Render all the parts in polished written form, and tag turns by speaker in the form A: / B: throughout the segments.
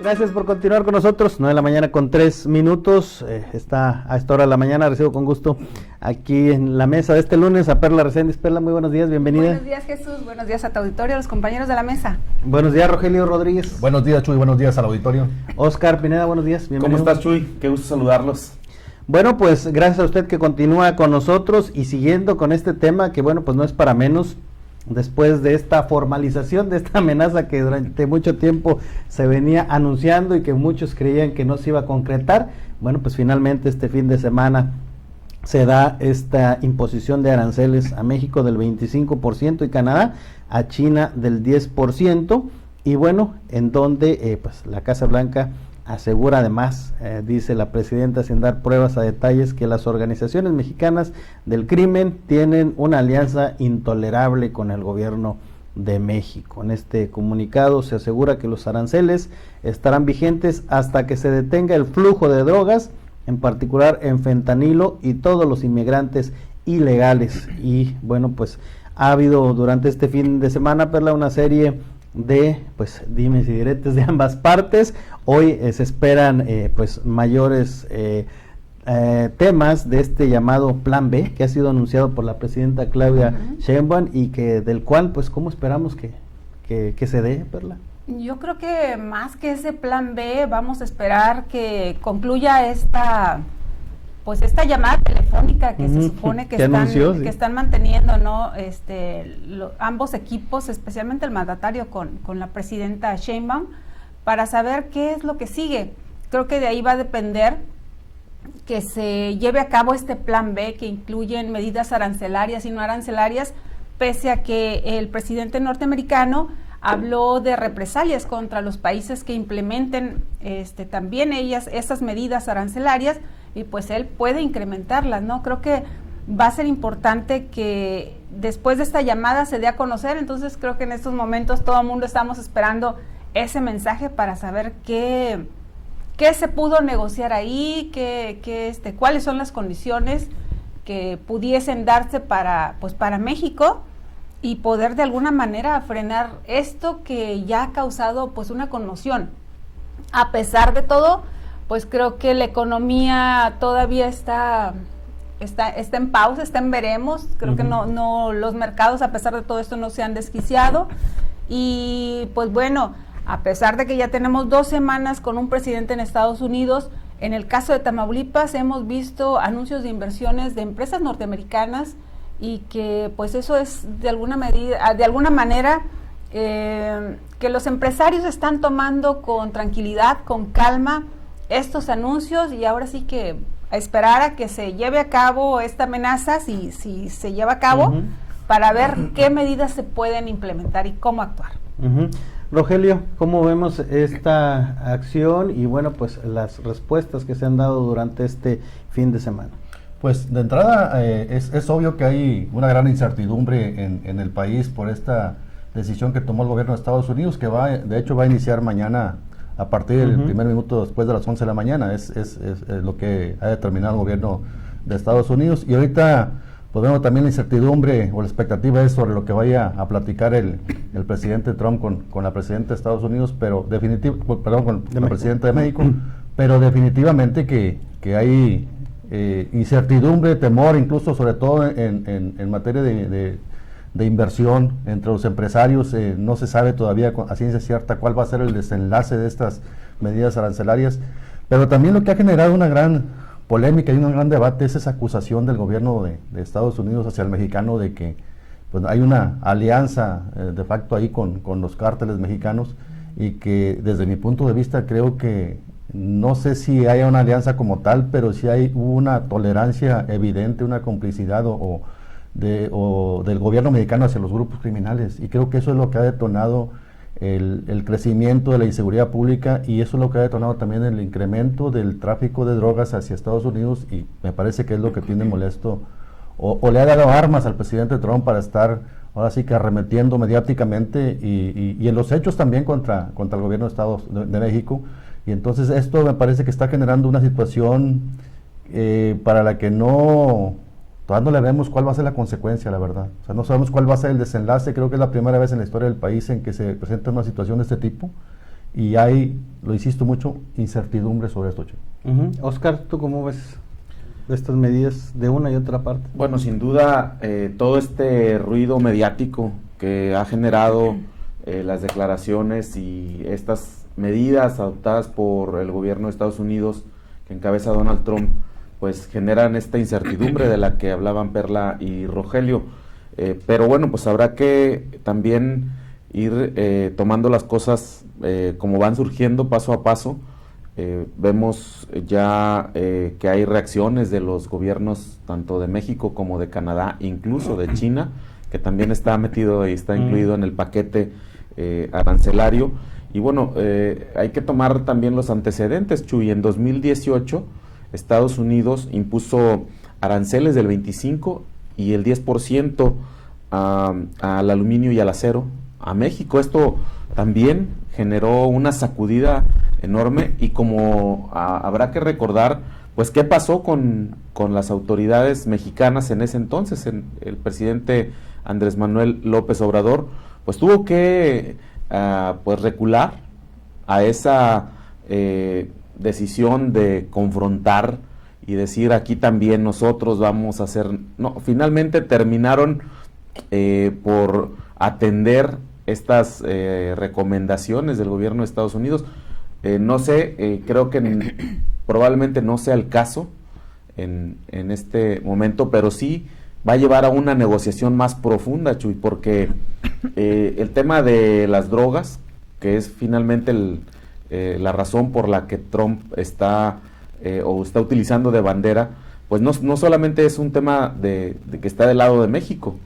A: Gracias por continuar con nosotros. 9 de la mañana con 3 minutos. Está a esta hora de la mañana. Recibo con gusto aquí en la mesa de este lunes a Perla Reséndiz. Perla, muy buenos días, bienvenida.
B: Buenos días, Jesús. Buenos días a tu auditorio, a los compañeros de la mesa.
A: Buenos días, Rogelio Rodríguez.
C: Buenos días, Chuy. Buenos días al auditorio.
A: Oscar Pineda, buenos días, bienvenido.
D: ¿Cómo estás, Chuy? Qué gusto saludarlos.
A: Bueno, pues gracias a usted que continúa con nosotros y siguiendo con este tema que, bueno, pues no es para menos. Después de esta formalización de esta amenaza que durante mucho tiempo se venía anunciando y que muchos creían que no se iba a concretar, bueno, pues finalmente este fin de semana se da esta imposición de aranceles a México del 25% y Canadá a China del 10%, y bueno, en donde pues la Casa Blanca asegura además, dice la presidenta sin dar pruebas a detalles, que las organizaciones mexicanas del crimen tienen una alianza intolerable con el gobierno de México. En este comunicado se asegura que los aranceles estarán vigentes hasta que se detenga el flujo de drogas, en particular en fentanilo y todos los inmigrantes ilegales. Y bueno, pues ha habido durante este fin de semana, Perla, una serie de pues dimes y diretes de ambas partes. Hoy se esperan pues mayores temas de este llamado Plan B que ha sido anunciado por la presidenta Claudia Sheinbaum y que del cual pues cómo esperamos que se dé, Perla.
B: Yo creo que más que ese Plan B vamos a esperar que concluya esta llamada telefónica que se supone que están manteniendo, ¿no? Ambos equipos, especialmente el mandatario con la presidenta Sheinbaum, para saber qué es lo que sigue. Creo que de ahí va a depender que se lleve a cabo este Plan B, que incluyen medidas arancelarias y no arancelarias, pese a que el presidente norteamericano habló de represalias contra los países que implementen también esas medidas arancelarias, y pues él puede incrementarlas, ¿no? Creo que va a ser importante que después de esta llamada se dé a conocer. Entonces creo que en estos momentos todo el mundo estamos esperando ese mensaje para saber qué se pudo negociar ahí, cuáles son las condiciones que pudiesen darse para México y poder de alguna manera frenar esto que ya ha causado pues una conmoción. A pesar de todo, pues creo que la economía todavía está en pausa, está en veremos. Creo que no los mercados, a pesar de todo esto, no se han desquiciado. Y pues bueno, a pesar de que ya tenemos 2 semanas con un presidente en Estados Unidos, en el caso de Tamaulipas hemos visto anuncios de inversiones de empresas norteamericanas, y que pues eso es de alguna manera que los empresarios están tomando con tranquilidad, con calma estos anuncios, y ahora sí que a esperar a que se lleve a cabo esta amenaza, si se lleva a cabo, para ver qué medidas se pueden implementar y cómo actuar.
A: Rogelio, ¿cómo vemos esta acción y bueno, pues las respuestas que se han dado durante este fin de semana?
C: Pues de entrada es obvio que hay una gran incertidumbre en el país por esta decisión que tomó el gobierno de Estados Unidos, que de hecho va a iniciar mañana a partir del primer minuto después de las 11 de la mañana. Es lo que ha determinado el gobierno de Estados Unidos. Y ahorita pues vemos también la incertidumbre o la expectativa es sobre lo que vaya a platicar el presidente Trump con la presidenta de Estados Unidos, pero con la presidenta de México, pero definitivamente que hay incertidumbre, temor, incluso sobre todo en materia de inversión entre los empresarios. No se sabe todavía a ciencia cierta cuál va a ser el desenlace de estas medidas arancelarias, pero también lo que ha generado una gran polémica y un gran debate es esa acusación del gobierno de Estados Unidos hacia el mexicano de que pues, hay una alianza de facto ahí con los cárteles mexicanos, y que desde mi punto de vista creo que no sé si haya una alianza como tal, pero sí hay una tolerancia evidente, una complicidad del gobierno mexicano hacia los grupos criminales, y creo que eso es lo que ha detonado el crecimiento de la inseguridad pública, y eso es lo que ha detonado también el incremento del tráfico de drogas hacia Estados Unidos, y me parece que es lo que tiene molesto o le ha dado armas al presidente Trump para estar ahora sí que arremetiendo mediáticamente y en los hechos también contra el gobierno de México. Y entonces esto me parece que está generando una situación para la que todavía no le vemos cuál va a ser la consecuencia, la verdad. O sea, no sabemos cuál va a ser el desenlace. Creo que es la primera vez en la historia del país en que se presenta una situación de este tipo, y hay, lo insisto mucho, incertidumbre sobre esto, Chuy.
A: Oscar, ¿tú cómo ves estas medidas de una y otra parte?
D: Bueno, sin duda, todo este ruido mediático que ha generado las declaraciones y estas medidas adoptadas por el gobierno de Estados Unidos que encabeza Donald Trump, pues generan esta incertidumbre de la que hablaban Perla y Rogelio. Pero bueno, pues habrá que también ir tomando las cosas como van surgiendo paso a paso. Vemos ya que hay reacciones de los gobiernos tanto de México como de Canadá, incluso de China, que también está metido y está incluido en el paquete arancelario. Y bueno, hay que tomar también los antecedentes, Chuy. En 2018 Estados Unidos impuso aranceles del 25 y el 10% al aluminio y al acero a México. Esto también generó una sacudida enorme y como habrá que recordar, pues qué pasó con las autoridades mexicanas en ese entonces. El presidente Andrés Manuel López Obrador pues tuvo que pues recular a esa decisión de confrontar y decir aquí también nosotros vamos a hacer. No, finalmente terminaron por atender estas recomendaciones del gobierno de Estados Unidos. No sé, creo que probablemente no sea el caso en este momento, pero sí va a llevar a una negociación más profunda, Chuy, porque el tema de las drogas, que es finalmente la razón por la que Trump está utilizando de bandera, pues no solamente es un tema de que está del lado de México,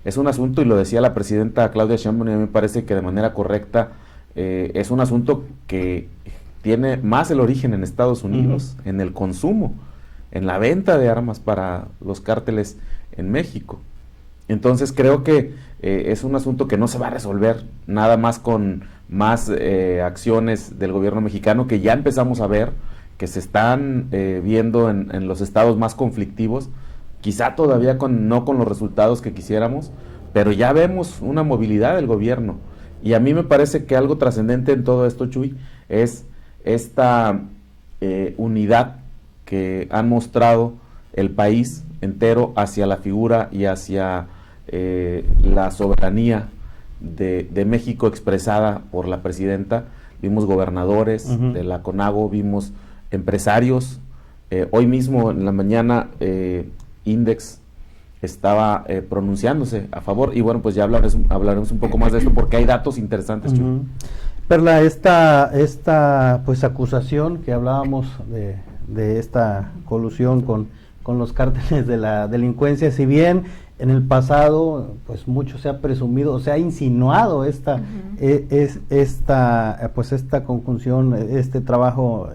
D: es un asunto, y lo decía la presidenta Claudia Sheinbaum, y a mí me parece que de manera correcta, es un asunto que tiene más el origen en Estados Unidos, en el consumo, en la venta de armas para los cárteles en México. Entonces creo que es un asunto que no se va a resolver nada más con más acciones del gobierno mexicano, que ya empezamos a ver, que se están viendo en los estados más conflictivos, quizá todavía no con los resultados que quisiéramos, pero ya vemos una movilidad del gobierno. Y a mí me parece que algo trascendente en todo esto, Chuy, es esta unidad que han mostrado el país entero hacia la figura y hacia la soberanía de México expresada por la presidenta. Vimos gobernadores de la CONAGO, vimos empresarios. Hoy mismo en la mañana Index estaba pronunciándose a favor, y bueno, pues ya hablaremos un poco más de esto porque hay datos interesantes.
A: Perla, esta pues acusación que hablábamos de esta colusión con los cárteles de la delincuencia, si bien en el pasado pues mucho se ha presumido, se ha insinuado esta conjunción, este trabajo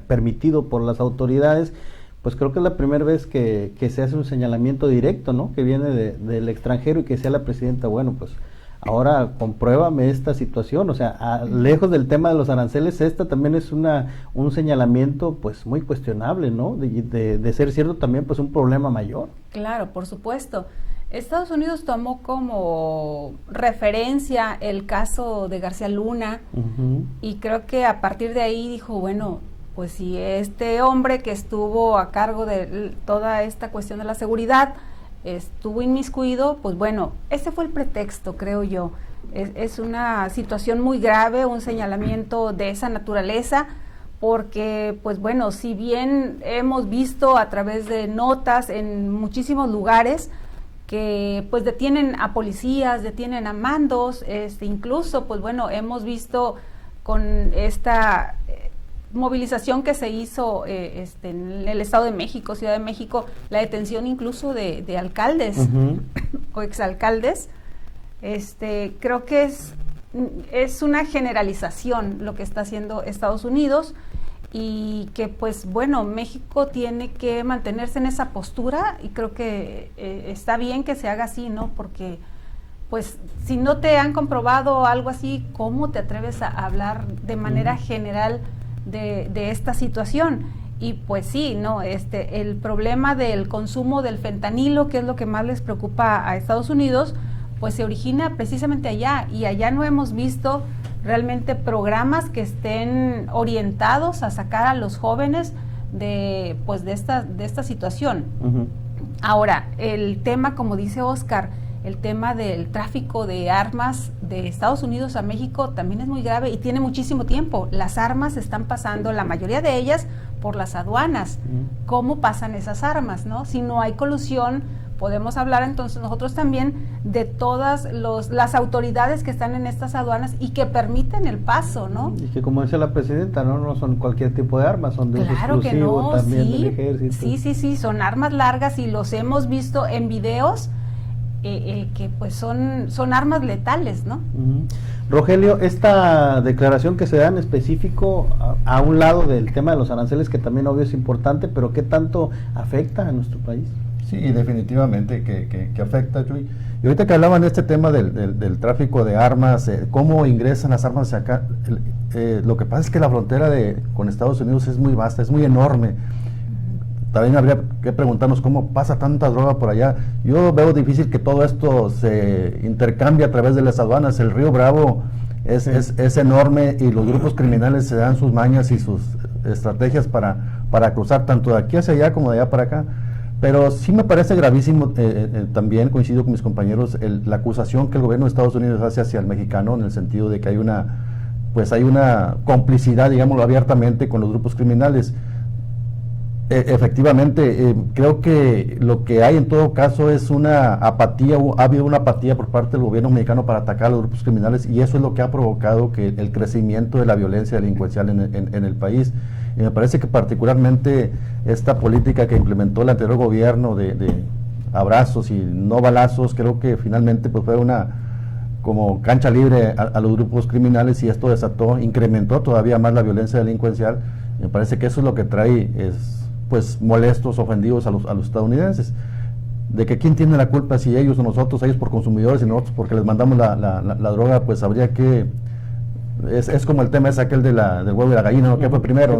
A: permitido por las autoridades, pues creo que es la primera vez que se hace un señalamiento directo, ¿no? Que viene del extranjero y que sea la presidenta, bueno, pues ahora compruébame esta situación. O sea, lejos del tema de los aranceles, esta también es un señalamiento pues muy cuestionable, ¿no? De ser cierto también pues un problema mayor.
B: Claro, por supuesto. Estados Unidos tomó como referencia el caso de García Luna, y creo que a partir de ahí dijo, bueno, pues si este hombre que estuvo a cargo de toda esta cuestión de la seguridad estuvo inmiscuido, pues bueno, ese fue el pretexto, creo yo. Es una situación muy grave, un señalamiento de esa naturaleza, porque pues bueno, si bien hemos visto a través de notas en muchísimos lugares que pues detienen a policías, detienen a mandos, incluso pues bueno, hemos visto con esta movilización que se hizo en el Estado de México, Ciudad de México, la detención incluso de alcaldes o exalcaldes. Creo que es una generalización lo que está haciendo Estados Unidos, y que pues bueno, México tiene que mantenerse en esa postura, y creo que está bien que se haga así, ¿no? Porque pues si no te han comprobado algo así, ¿cómo te atreves a hablar de manera general de esta situación? Y pues sí, no, el problema del consumo del fentanilo, que es lo que más les preocupa a Estados Unidos, pues se origina precisamente allá, y allá no hemos visto realmente programas que estén orientados a sacar a los jóvenes de esta situación. Ahora, el tema, como dice Oscar, el tema del tráfico de armas de Estados Unidos a México también es muy grave y tiene muchísimo tiempo. Las armas están pasando, la mayoría de ellas, por las aduanas. ¿Cómo pasan esas armas, no? Si no hay colusión, podemos hablar entonces nosotros también de todas las autoridades que están en estas aduanas y que permiten el paso, ¿no?
A: Y que, como decía la presidenta, no son cualquier tipo de armas, son de uso exclusivo también del ejército.
B: Sí, son armas largas y los hemos visto en videos que pues son armas letales, ¿no?
A: Rogelio, esta declaración que se da en específico a un lado del tema de los aranceles, que también obvio es importante, pero ¿qué tanto afecta a nuestro país?
C: Sí, definitivamente que afecta, Chuy. Y ahorita que hablaban de este tema del tráfico de armas, cómo ingresan las armas hacia acá, lo que pasa es que la frontera con Estados Unidos es muy vasta, es muy enorme. También habría que preguntarnos cómo pasa tanta droga por allá. Yo veo difícil que todo esto se intercambie a través de las aduanas. El río Bravo es enorme y los grupos criminales se dan sus mañas y sus estrategias para cruzar tanto de aquí hacia allá como de allá para acá. Pero sí me parece gravísimo, también coincido con mis compañeros, la acusación que el gobierno de Estados Unidos hace hacia el mexicano, en el sentido de que hay una complicidad, digámoslo abiertamente, con los grupos criminales. Efectivamente, creo que lo que hay en todo caso es una apatía, ha habido una apatía por parte del gobierno mexicano para atacar a los grupos criminales, y eso es lo que ha provocado que el crecimiento de la violencia delincuencial en el país. Y me parece que particularmente esta política que implementó el anterior gobierno de abrazos y no balazos, creo que finalmente pues fue una como cancha libre a los grupos criminales, y esto incrementó todavía más la violencia delincuencial. Me parece que eso es lo que trae pues molestos, ofendidos a los estadounidenses, de que quién tiene la culpa, si ellos o nosotros, ellos por consumidores y nosotros porque les mandamos la droga. Pues habría que, es como el tema es aquel del huevo y la gallina, ¿no? ¿Qué fue primero?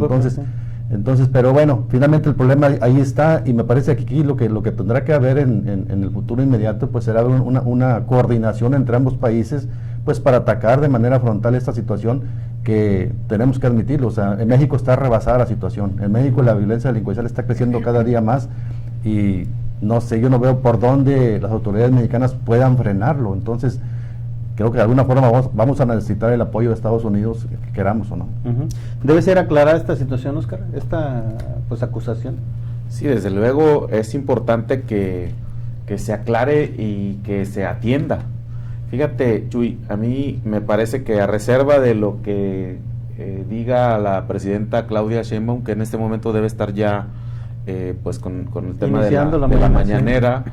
C: Entonces, pero bueno, finalmente el problema ahí está, y me parece que aquí lo que tendrá que haber en el futuro inmediato pues será una coordinación entre ambos países, pues para atacar de manera frontal esta situación, que tenemos que admitirlo. O sea, en México está rebasada la situación, en México la violencia delincuencial está creciendo cada día más, y no sé, yo no veo por dónde las autoridades mexicanas puedan frenarlo. Entonces, creo que de alguna forma vamos a necesitar el apoyo de Estados Unidos, queramos o no.
A: ¿Debe ser aclarada esta situación, Oscar, esta pues acusación?
D: Sí, desde luego es importante que se aclare y que se atienda. Fíjate, Chuy, a mí me parece que, a reserva de lo que diga la presidenta Claudia Sheinbaum, que en este momento debe estar ya pues con el tema de la mañanera,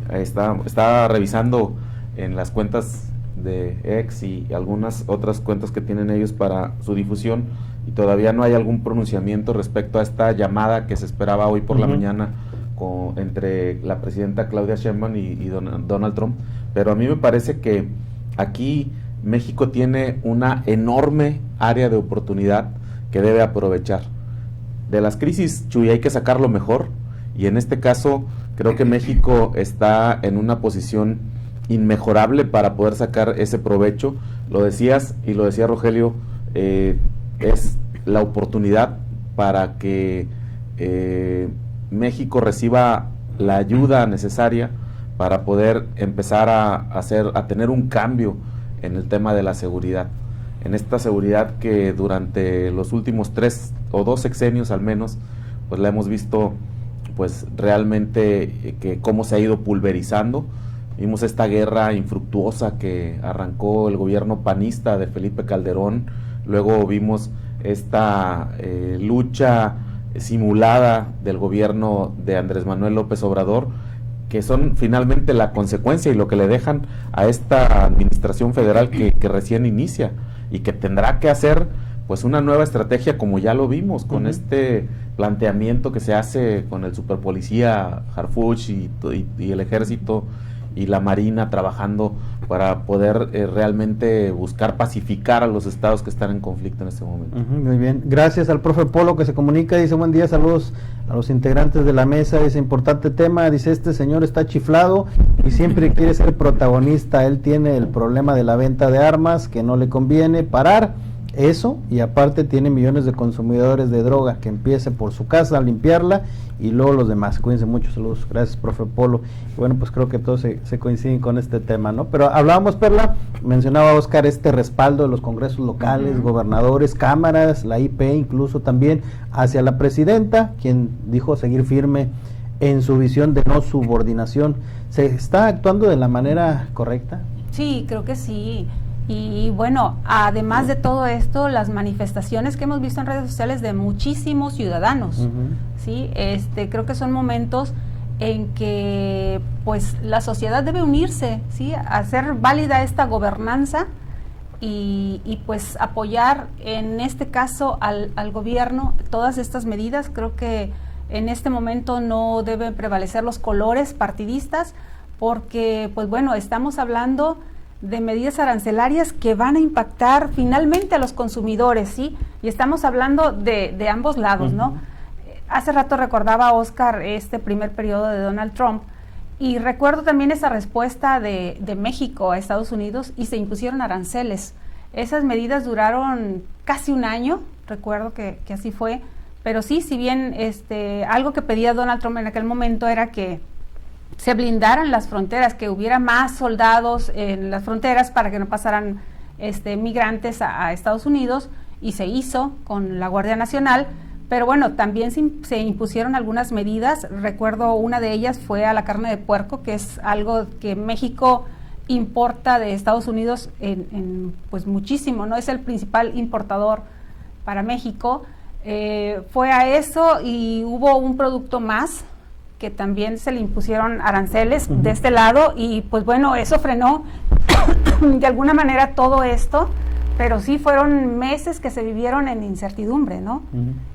D: ahí está revisando en las cuentas de X y algunas otras cuentas que tienen ellos para su difusión, y todavía no hay algún pronunciamiento respecto a esta llamada que se esperaba hoy por la mañana entre la presidenta Claudia Sheinbaum y Donald Trump. Pero a mí me parece que aquí México tiene una enorme área de oportunidad que debe aprovechar. De las crisis, Chuy, hay que sacar lo mejor, y en este caso creo que México está en una posición inmejorable para poder sacar ese provecho. Lo decías y lo decía Rogelio, es la oportunidad para que México reciba la ayuda necesaria para poder empezar a tener un cambio en el tema de la seguridad, en esta seguridad que durante los últimos 3 o 2 sexenios al menos, pues la hemos visto pues realmente que cómo se ha ido pulverizando. Vimos esta guerra infructuosa que arrancó el gobierno panista de Felipe Calderón, luego vimos esta lucha simulada del gobierno de Andrés Manuel López Obrador, que son finalmente la consecuencia y lo que le dejan a esta administración federal que recién inicia, y que tendrá que hacer pues una nueva estrategia, como ya lo vimos con este planteamiento que se hace con el superpolicía Harfuch y el ejército, y la Marina trabajando para poder realmente buscar pacificar a los estados que están en conflicto en este momento.
A: Muy bien, gracias al profe Polo que se comunica, dice buen día, saludos a los integrantes de la mesa, dice importante tema, dice este señor está chiflado y siempre quiere ser protagonista, él tiene el problema de la venta de armas que no le conviene parar eso y aparte tiene millones de consumidores de droga, que empiece por su casa a limpiarla y luego los demás. Cuídense mucho, saludos, gracias profe Polo. Bueno, pues creo que todos se coinciden con este tema, ¿no? Pero hablábamos, Perla, mencionaba Oscar este respaldo de los congresos locales, gobernadores, cámaras, la IP incluso también hacia la presidenta, quien dijo seguir firme en su visión de no subordinación. ¿Se está actuando de la manera correcta?
B: Sí, creo que sí. Y bueno, además de todo esto, las manifestaciones que hemos visto en redes sociales de muchísimos ciudadanos, ¿sí? Creo que son momentos en que pues la sociedad debe unirse, ¿sí? A hacer válida esta gobernanza y pues apoyar en este caso al gobierno todas estas medidas. Creo que en este momento no deben prevalecer los colores partidistas porque pues bueno, estamos hablando de medidas arancelarias que van a impactar finalmente a los consumidores, ¿sí? Y estamos hablando de ambos lados, ¿no? Hace rato recordaba, Oscar, este primer periodo de Donald Trump, y recuerdo también esa respuesta de México a Estados Unidos, y se impusieron aranceles. Esas medidas duraron casi un año, recuerdo que así fue, pero sí, si bien algo que pedía Donald Trump en aquel momento era que se blindaran las fronteras, que hubiera más soldados en las fronteras para que no pasaran migrantes a Estados Unidos, y se hizo con la Guardia Nacional, pero bueno, también se impusieron algunas medidas. Recuerdo una de ellas fue a la carne de puerco, que es algo que México importa de Estados Unidos en pues muchísimo, ¿no? Es el principal importador para México. Fue a eso, y hubo un producto más que también se le impusieron aranceles de este lado, y pues bueno, eso frenó de alguna manera todo esto, pero sí fueron meses que se vivieron en incertidumbre, ¿no?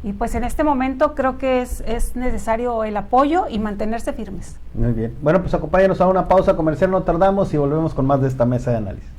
B: Y pues en este momento creo que es necesario el apoyo y mantenerse firmes.
A: Muy bien, bueno, pues acompáñanos a una pausa comercial, no tardamos, y volvemos con más de esta mesa de análisis.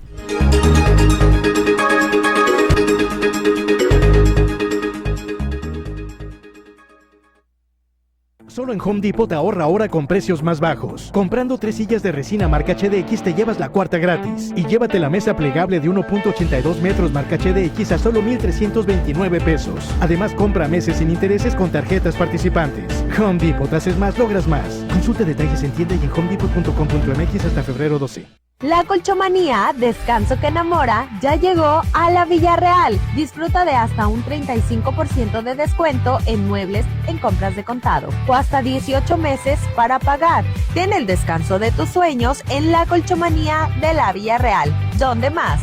E: Solo en Home Depot te ahorra ahora con precios más bajos. Comprando 3 sillas de resina marca HDX te llevas la cuarta gratis. Y llévate la mesa plegable de 1.82 metros marca HDX a solo 1,329 pesos. Además, compra meses sin intereses con tarjetas participantes. Home Depot, haces más, logras más. Consulta detalles en tienda y en homedepot.com.mx hasta febrero 12.
F: La colchomanía, descanso que enamora, ya llegó a la Villarreal. Disfruta de hasta un 35% de descuento en muebles en compras de contado o hasta 18 meses para pagar. Ten el descanso de tus sueños en la colchomanía de la Villarreal. ¿Dónde más?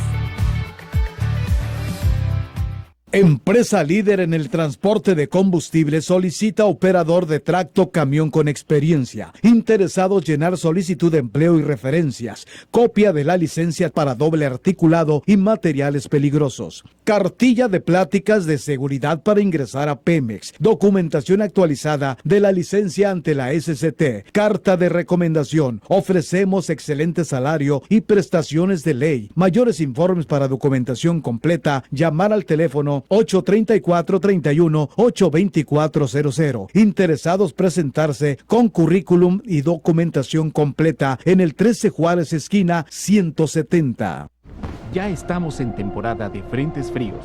G: Empresa líder en el transporte de combustible solicita operador de tracto camión con experiencia. Interesados llenar solicitud de empleo y referencias. Copia de la licencia para doble articulado y materiales peligrosos. Cartilla de pláticas de seguridad para ingresar a Pemex. Documentación actualizada de la licencia ante la SCT. Carta de recomendación. Ofrecemos excelente salario y prestaciones de ley. Mayores informes para documentación completa. Llamar al teléfono 834-31-82400. Interesados presentarse con currículum y documentación completa en el 13 Juárez esquina 170.
H: Ya estamos en temporada de frentes fríos.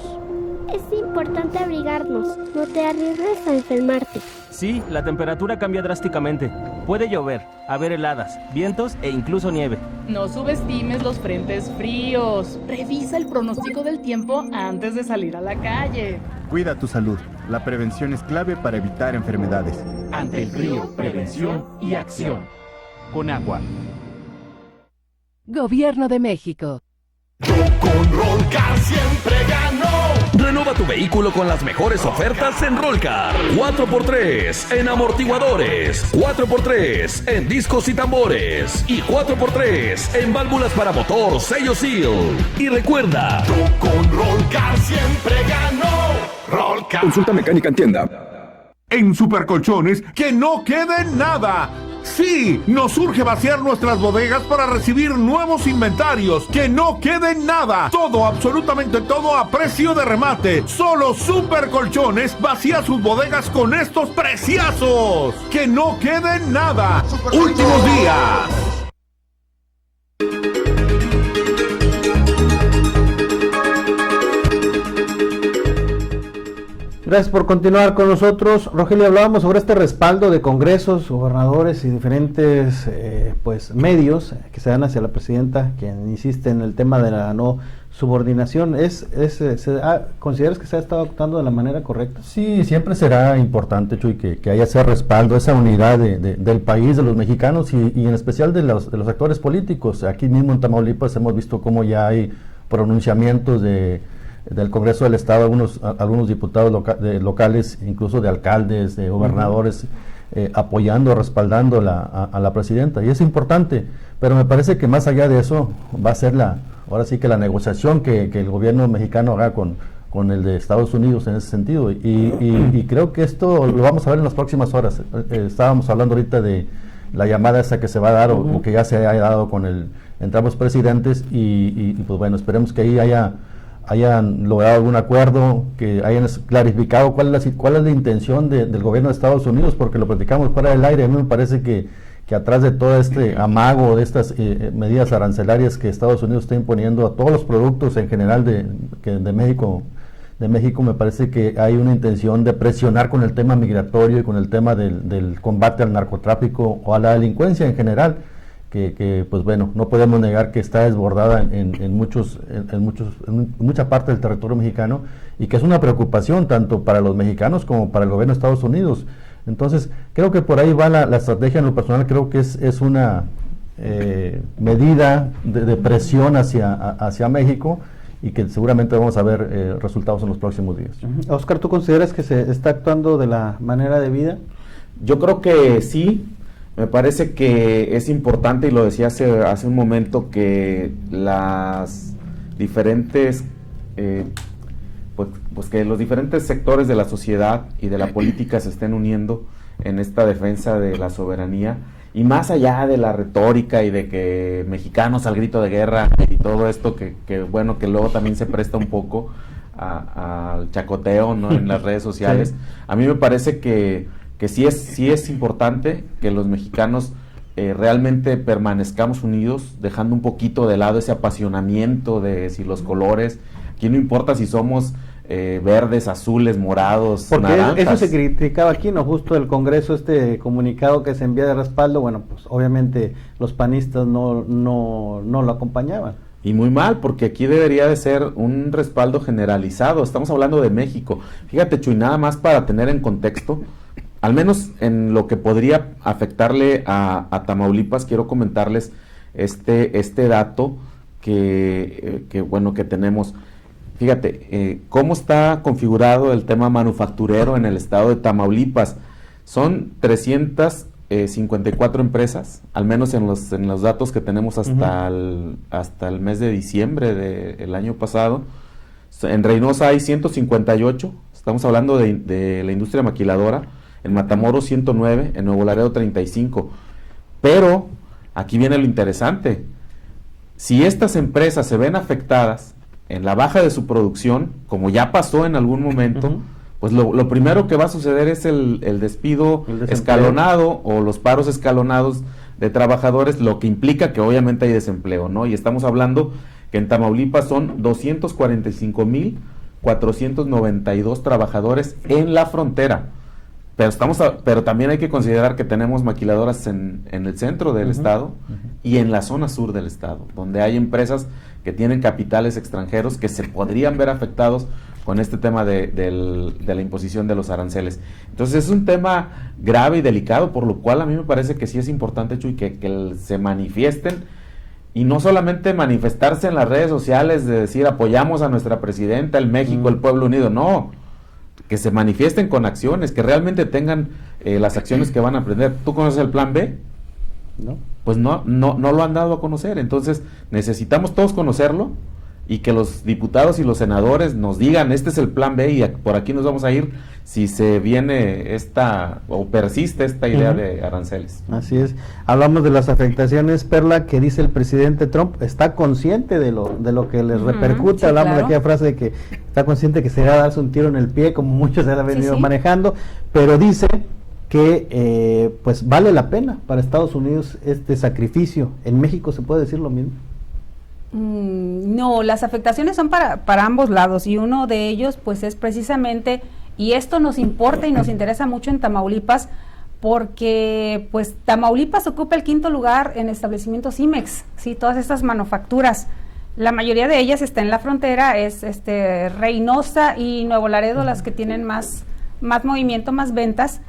I: Es importante abrigarnos, no te arriesgues a enfermarte.
J: Sí, la temperatura cambia drásticamente. Puede llover, haber heladas, vientos e incluso nieve.
K: No subestimes los frentes fríos. Revisa el pronóstico del tiempo antes de salir a la calle.
L: Cuida tu salud. La prevención es clave para evitar enfermedades.
H: Ante el frío, prevención y acción. Con agua.
M: Gobierno de México.
N: Con Rollcar siempre ganó.
O: Renova tu vehículo con las mejores ofertas en Rollcar. 4x3 en amortiguadores, 4x3 en discos y tambores y 4x3 en válvulas para motor sello Seal. Y recuerda,
N: con Rollcar siempre ganó. Rollcar.
O: Consulta mecánica en tienda.
P: En Supercolchones, que no quede nada.
M: Sí, nos urge vaciar nuestras bodegas para recibir nuevos inventarios. Que no quede nada. Todo, absolutamente todo a precio de remate. Solo Super Colchones vacía sus bodegas con estos preciazos. Que no quede nada. Últimos días.
A: Gracias por continuar con nosotros. Rogelio, hablábamos sobre este respaldo de congresos, gobernadores y diferentes medios que se dan hacia la presidenta, quien insiste en el tema de la no subordinación. ¿Consideras que se ha estado actuando de la manera correcta?
C: Sí, siempre será importante, Chuy, que haya ese respaldo, esa unidad del país, de los mexicanos y en especial de los actores políticos. Aquí mismo en Tamaulipas hemos visto cómo ya hay pronunciamientos del Congreso del Estado, algunos diputados locales, incluso de alcaldes, de gobernadores, apoyando, respaldando a la presidenta, y es importante, pero me parece que más allá de eso va a ser ahora sí que la negociación que el gobierno mexicano haga con el de Estados Unidos en ese sentido, y creo que esto lo vamos a ver en las próximas horas. Estábamos hablando ahorita de la llamada esa que se va a dar o que ya se haya dado entre ambos presidentes, y pues bueno, esperemos que ahí hayan logrado algún acuerdo, que hayan clarificado cuál es la intención del gobierno de Estados Unidos, porque lo platicamos fuera del aire. A mí me parece que atrás de todo este amago de estas medidas arancelarias que Estados Unidos está imponiendo a todos los productos en general de México, me parece que hay una intención de presionar con el tema migratorio y con el tema del combate al narcotráfico o a la delincuencia en general, que pues bueno, no podemos negar que está desbordada en mucha parte del territorio mexicano, y que es una preocupación tanto para los mexicanos como para el gobierno de Estados Unidos. Entonces, creo que por ahí va la estrategia. En lo personal creo que es una medida de presión hacia México, y que seguramente vamos a ver resultados en los próximos días.
A: Oscar, ¿tú consideras que se está actuando de la manera debida?
D: Yo creo que sí. Me parece que es importante, y lo decía hace un momento, que las diferentes pues que los diferentes sectores de la sociedad y de la política se estén uniendo en esta defensa de la soberanía, y más allá de la retórica y de que mexicanos al grito de guerra y todo esto que bueno, que luego también se presta un poco al chacoteo, ¿no?, en las redes sociales. Sí. A mí me parece que sí es importante que los mexicanos realmente permanezcamos unidos, dejando un poquito de lado ese apasionamiento de si los colores. Aquí no importa si somos verdes, azules, morados,
A: porque
D: naranjas.
A: Eso se criticaba aquí, ¿no? Justo del Congreso, este comunicado que se envía de respaldo, bueno, pues obviamente los panistas no lo acompañaban.
D: Y muy mal, porque aquí debería de ser un respaldo generalizado. Estamos hablando de México. Fíjate, Chuy, nada más para tener en contexto, al menos en lo que podría afectarle a Tamaulipas, quiero comentarles este dato que tenemos. Fíjate, cómo está configurado el tema manufacturero en el estado de Tamaulipas. Son 354 empresas, al menos en los datos que tenemos hasta el mes de diciembre del año pasado. En Reynosa hay 158, estamos hablando de la industria maquiladora. En Matamoros 109, en Nuevo Laredo 35. Pero aquí viene lo interesante. Si estas empresas se ven afectadas en la baja de su producción, como ya pasó en algún momento, pues lo primero que va a suceder es el despido escalonado o los paros escalonados de trabajadores, lo que implica que obviamente hay desempleo, ¿no? Y estamos hablando que en Tamaulipas son 245,492 trabajadores en la frontera. Pero también hay que considerar que tenemos maquiladoras en el centro del estado y en la zona sur del estado, donde hay empresas que tienen capitales extranjeros que se podrían ver afectados con este tema de la imposición de los aranceles. Entonces es un tema grave y delicado, por lo cual a mí me parece que sí es importante, Chuy, que se manifiesten, y no solamente manifestarse en las redes sociales de decir apoyamos a nuestra presidenta, el México, el pueblo unido, no. Que se manifiesten con acciones, que realmente tengan las acciones que van a aprender. ¿Tú conoces el Plan B?
A: No.
D: Pues no lo han dado a conocer. Entonces necesitamos todos conocerlo, y que los diputados y los senadores nos digan, este es el plan B y por aquí nos vamos a ir si se viene o persiste esta idea de aranceles.
A: Así es. Hablamos de las afectaciones, Perla, que dice el presidente Trump, está consciente de lo que les repercute. Sí, hablamos de aquella frase de que está consciente que será darse un tiro en el pie, como muchos se han venido manejando, pero dice que pues vale la pena para Estados Unidos este sacrificio. ¿En México se puede decir lo mismo?
B: No, las afectaciones son para ambos lados, y uno de ellos pues es precisamente, y esto nos importa y nos interesa mucho en Tamaulipas, porque pues Tamaulipas ocupa el 5º lugar en establecimientos IMEX, ¿sí? Todas estas manufacturas, la mayoría de ellas está en la frontera, es Reynosa y Nuevo Laredo las que tienen más movimiento, más ventas,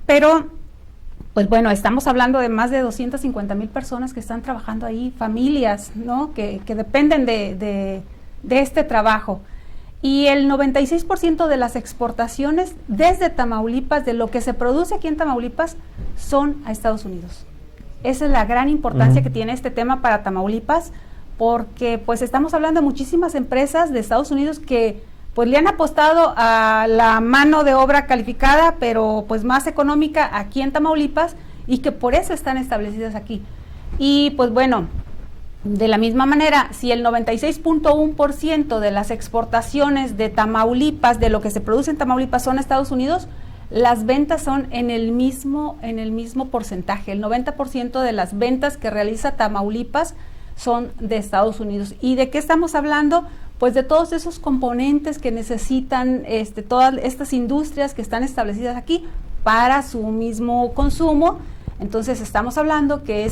B: pero pues bueno, estamos hablando de más de 250,000 personas que están trabajando ahí, familias, ¿no? Que dependen de este trabajo. Y el 96% de las exportaciones desde Tamaulipas, de lo que se produce aquí en Tamaulipas, son a Estados Unidos. Esa es la gran importancia que tiene este tema para Tamaulipas, porque pues estamos hablando de muchísimas empresas de Estados Unidos que pues le han apostado a la mano de obra calificada, pero pues más económica aquí en Tamaulipas, y que por eso están establecidas aquí. Y pues bueno, de la misma manera, si el 96.1% de las exportaciones de Tamaulipas, de lo que se produce en Tamaulipas, son a Estados Unidos, las ventas son en el mismo porcentaje. El 90% de las ventas que realiza Tamaulipas son de Estados Unidos. ¿Y de qué estamos hablando? Pues de todos esos componentes que necesitan todas estas industrias que están establecidas aquí para su mismo consumo. Entonces estamos hablando que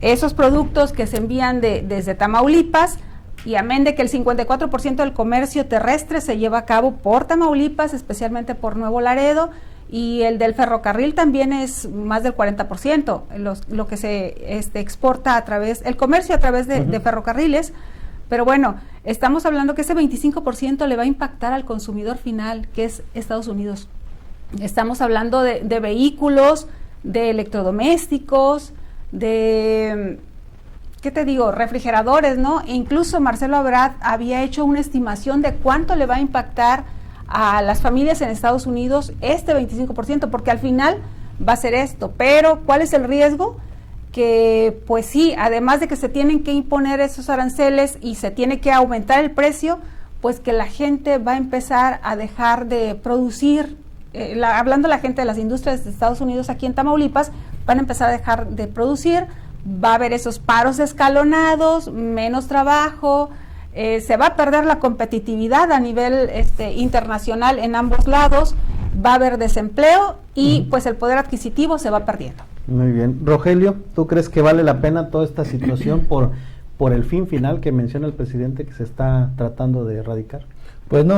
B: esos productos que se envían desde Tamaulipas, y amén de que el 54% del comercio terrestre se lleva a cabo por Tamaulipas, especialmente por Nuevo Laredo, y el del ferrocarril también es más del 40%, lo que se exporta a través, el comercio a través de ferrocarriles. Pero bueno, estamos hablando que ese 25% le va a impactar al consumidor final, que es Estados Unidos. Estamos hablando de vehículos, de electrodomésticos, de, ¿qué te digo?, refrigeradores, ¿no? E incluso Marcelo Ebrard había hecho una estimación de cuánto le va a impactar a las familias en Estados Unidos este 25%, porque al final va a ser esto. Pero, ¿cuál es el riesgo? Que pues sí, además de que se tienen que imponer esos aranceles y se tiene que aumentar el precio, pues que la gente va a empezar a dejar de producir, hablando la gente de las industrias de Estados Unidos aquí en Tamaulipas, van a empezar a dejar de producir, va a haber esos paros escalonados, menos trabajo, se va a perder la competitividad a nivel internacional en ambos lados, va a haber desempleo y pues el poder adquisitivo se va perdiendo.
A: Muy bien. Rogelio, ¿tú crees que vale la pena toda esta situación por el fin final que menciona el presidente que se está tratando de erradicar?
C: Pues no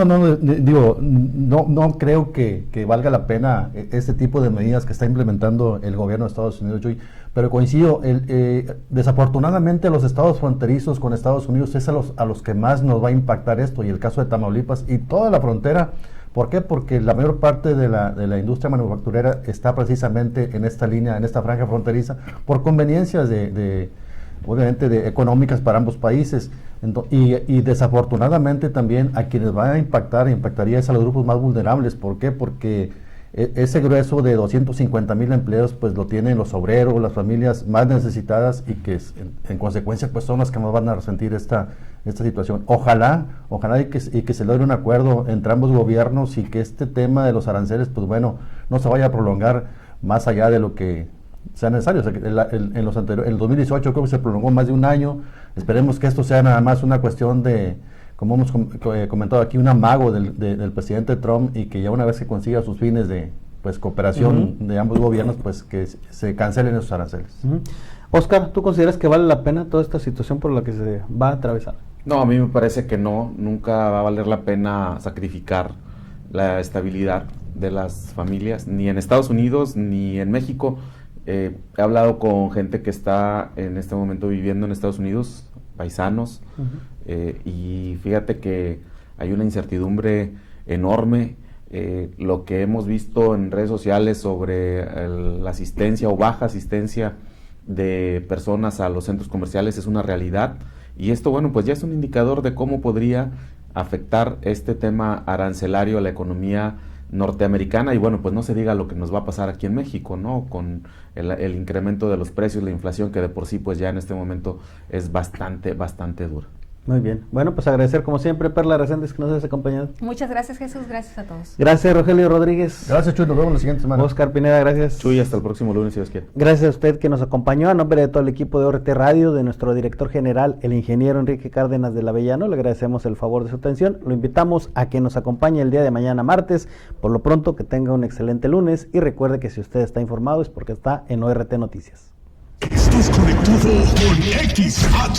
C: creo que valga la pena este tipo de medidas que está implementando el gobierno de Estados Unidos, pero coincido, desafortunadamente los estados fronterizos con Estados Unidos es a los que más nos va a impactar esto, y el caso de Tamaulipas y toda la frontera. ¿Por qué? Porque la mayor parte de la industria manufacturera está precisamente en esta línea, en esta franja fronteriza, por conveniencias obviamente económicas para ambos países. Y desafortunadamente también a quienes va a impactaría es a los grupos más vulnerables. ¿Por qué? Porque ese grueso de 250,000 empleos pues lo tienen los obreros, las familias más necesitadas, y que en consecuencia pues son las que más van a resentir esta situación. Ojalá y que se logre un acuerdo entre ambos gobiernos, y que este tema de los aranceles pues bueno, no se vaya a prolongar más allá de lo que sea necesario. O sea, en el 2018 creo que se prolongó más de un año. Esperemos que esto sea nada más una cuestión de, como hemos comentado aquí, un amago del presidente Trump, y que ya una vez que consiga sus fines de pues cooperación de ambos gobiernos, pues que se cancelen esos aranceles.
A: Oscar, ¿tú consideras que vale la pena toda esta situación por la que se va a atravesar?
D: No, a mí me parece que no, nunca va a valer la pena sacrificar la estabilidad de las familias, ni en Estados Unidos ni en México. He hablado con gente que está en este momento viviendo en Estados Unidos, paisanos, y fíjate que hay una incertidumbre enorme. Lo que hemos visto en redes sociales sobre la asistencia o baja asistencia de personas a los centros comerciales es una realidad, Y esto, bueno, pues ya es un indicador de cómo podría afectar este tema arancelario a la economía norteamericana, y bueno, pues no se diga lo que nos va a pasar aquí en México, ¿no? Con el incremento de los precios, la inflación, que de por sí pues ya en este momento es bastante dura.
A: Muy bien. Bueno, pues agradecer como siempre, Perla Reséndez, que nos has acompañado.
B: Muchas gracias, Jesús. Gracias a todos.
A: Gracias, Rogelio Rodríguez.
C: Gracias, Chuy. Nos vemos la siguiente semana.
A: Oscar Pineda, gracias.
D: Chuy, hasta el próximo lunes, si Dios quiere.
A: Gracias a usted que nos acompañó. A nombre de todo el equipo de ORT Radio, de nuestro director general, el ingeniero Enrique Cárdenas del Avellano, le agradecemos el favor de su atención. Lo invitamos a que nos acompañe el día de mañana, martes. Por lo pronto, que tenga un excelente lunes y recuerde que si usted está informado es porque está en ORT Noticias.
N: Estás conectado con XH